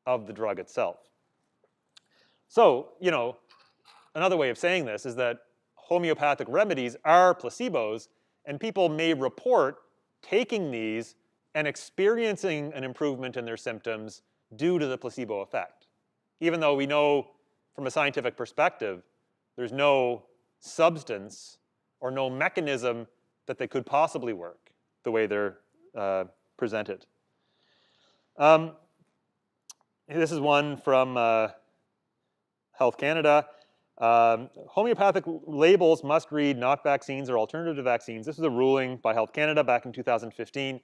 of the drug itself. So, another way of saying this is that homeopathic remedies are placebos, and people may report taking these and experiencing an improvement in their symptoms due to the placebo effect. Even though we know from a scientific perspective, there's no substance or no mechanism that they could possibly work the way they're presented. This is one from Health Canada. Homeopathic labels must read not vaccines or alternative to vaccines. This is a ruling by Health Canada back in 2015.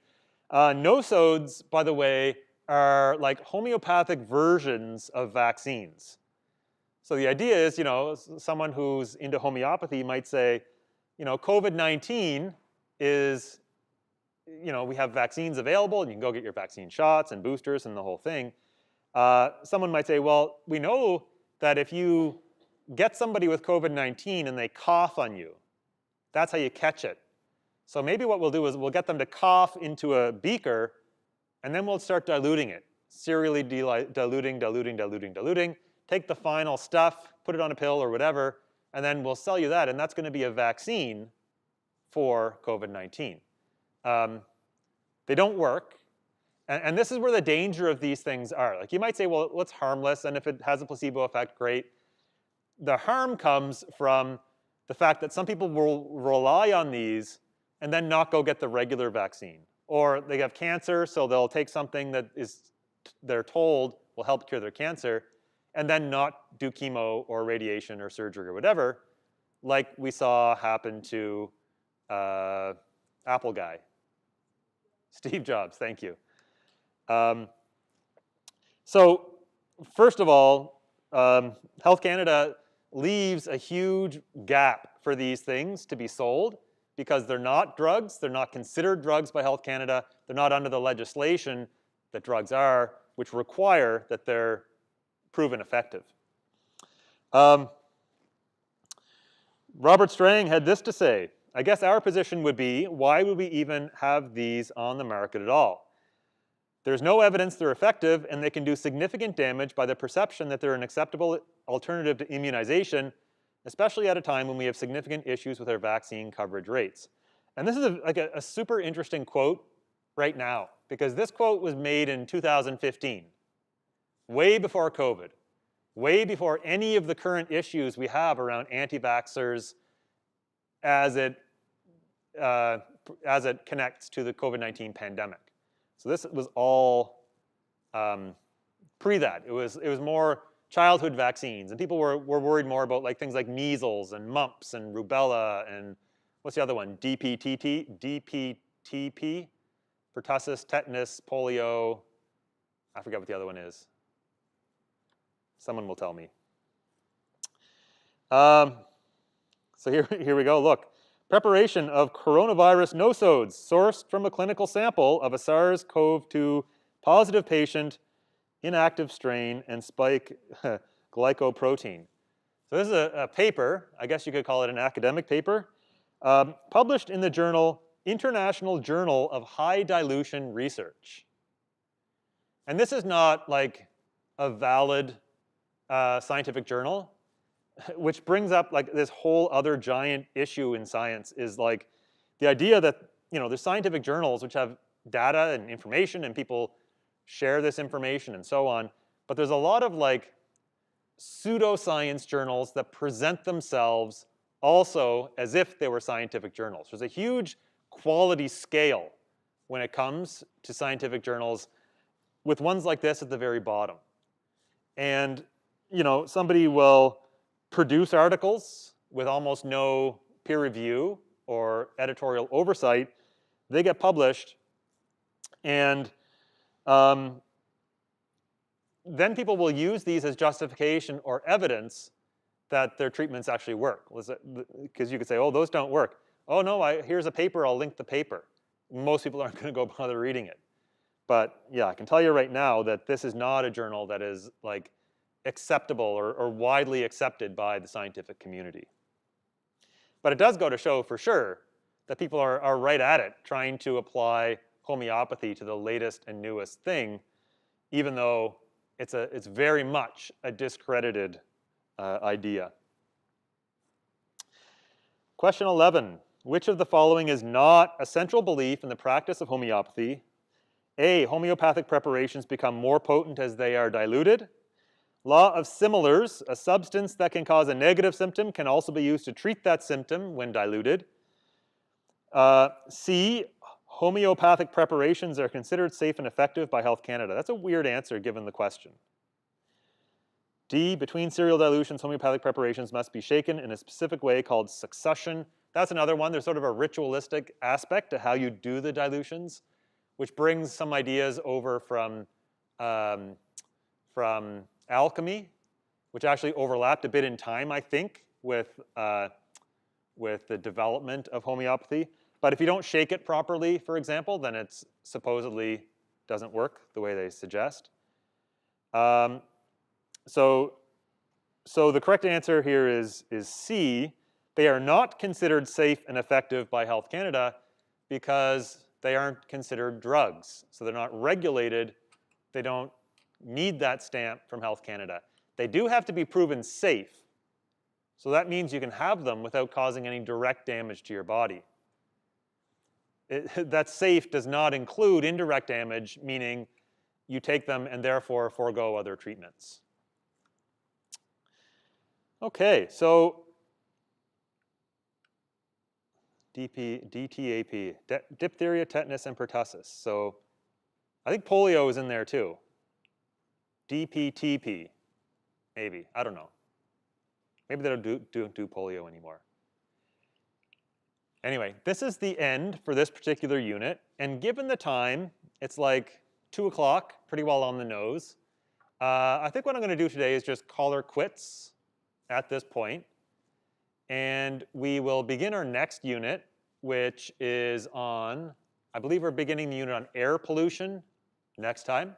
No-sodes, by the way, are like homeopathic versions of vaccines. So the idea is, someone who's into homeopathy might say, COVID-19 is, we have vaccines available and you can go get your vaccine shots and boosters and the whole thing. Someone might say, well, we know that if you get somebody with COVID-19 and they cough on you, that's how you catch it. So maybe what we'll do is we'll get them to cough into a beaker, and then we'll start diluting it, serially diluting. Take the final stuff, put it on a pill or whatever, and then we'll sell you that, and that's going to be a vaccine for COVID-19. They don't work, and this is where the danger of these things are. Like you might say, well, it's harmless, and if it has a placebo effect, great. The harm comes from the fact that some people will rely on these and then not go get the regular vaccine. Or they have cancer, so they'll take something that they're told will help cure their cancer, and then not do chemo or radiation or surgery or whatever, like we saw happen to Apple guy. Steve Jobs, thank you. So first of all, Health Canada leaves a huge gap for these things to be sold because they're not drugs, they're not considered drugs by Health Canada, they're not under the legislation that drugs are, which require that they're proven effective. Robert Strang had this to say, I guess our position would be, why would we even have these on the market at all? There's no evidence they're effective, and they can do significant damage by the perception that they're an acceptable alternative to immunization, especially at a time when we have significant issues with our vaccine coverage rates. And this is a super interesting quote right now, because this quote was made in 2015, way before COVID, way before any of the current issues we have around anti-vaxxers as it connects to the COVID-19 pandemic. So this was all pre that. It was more childhood vaccines, and people were worried more about like things like measles and mumps and rubella and what's the other one? DPTP, pertussis, tetanus, polio. I forget what the other one is. Someone will tell me. So here we go. Look. Preparation of coronavirus nosodes sourced from a clinical sample of a SARS-CoV-2 positive patient, inactive strain, and spike glycoprotein. So this is a paper, I guess you could call it an academic paper, published in the journal International Journal of High Dilution Research. And this is not like a valid scientific journal. Which brings up like this whole other giant issue in science is like the idea that, there's scientific journals which have data and information and people share this information and so on, but there's a lot of like pseudoscience journals that present themselves also as if they were scientific journals. There's a huge quality scale when it comes to scientific journals, with ones like this at the very bottom. And, somebody will produce articles with almost no peer review or editorial oversight. They get published, and then people will use these as justification or evidence that their treatments actually work. Because you could say, oh, those don't work. Oh no, here's a paper, I'll link the paper. Most people aren't going to go bother reading it. But yeah, I can tell you right now that this is not a journal that is like acceptable or widely accepted by the scientific community. But it does go to show for sure that people are right at it, trying to apply homeopathy to the latest and newest thing, even though it's very much a discredited idea. Question 11, which of the following is not a central belief in the practice of homeopathy? A, homeopathic preparations become more potent as they are diluted. Law of similars, a substance that can cause a negative symptom can also be used to treat that symptom when diluted. C, homeopathic preparations are considered safe and effective by Health Canada. That's a weird answer given the question. D, between serial dilutions, homeopathic preparations must be shaken in a specific way called succussion. That's another one. There's sort of a ritualistic aspect to how you do the dilutions, which brings some ideas over from alchemy, which actually overlapped a bit in time, I think, with the development of homeopathy. But if you don't shake it properly, for example, then it supposedly doesn't work the way they suggest. So the correct answer here is C. They are not considered safe and effective by Health Canada because they aren't considered drugs. So they're not regulated. They don't need that stamp from Health Canada. They do have to be proven safe. So that means you can have them without causing any direct damage to your body. That safe does not include indirect damage, meaning you take them and therefore forego other treatments. Okay, so DTAP, diphtheria, tetanus, and pertussis. So I think polio is in there too. DPTP, maybe, I don't know. Maybe they don't do polio anymore. Anyway, this is the end for this particular unit, and given the time, it's like 2 o'clock, pretty well on the nose. I think what I'm gonna do today is just call her quits at this point, and we will begin our next unit, which is on, I believe we're beginning the unit on air pollution next time.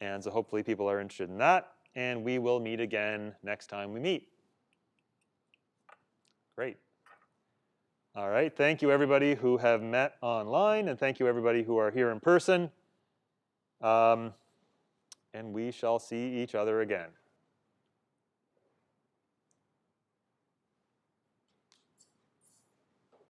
And so hopefully people are interested in that, and we will meet again next time we meet. Great. All right, thank you everybody who have met online, and thank you everybody who are here in person. And we shall see each other again.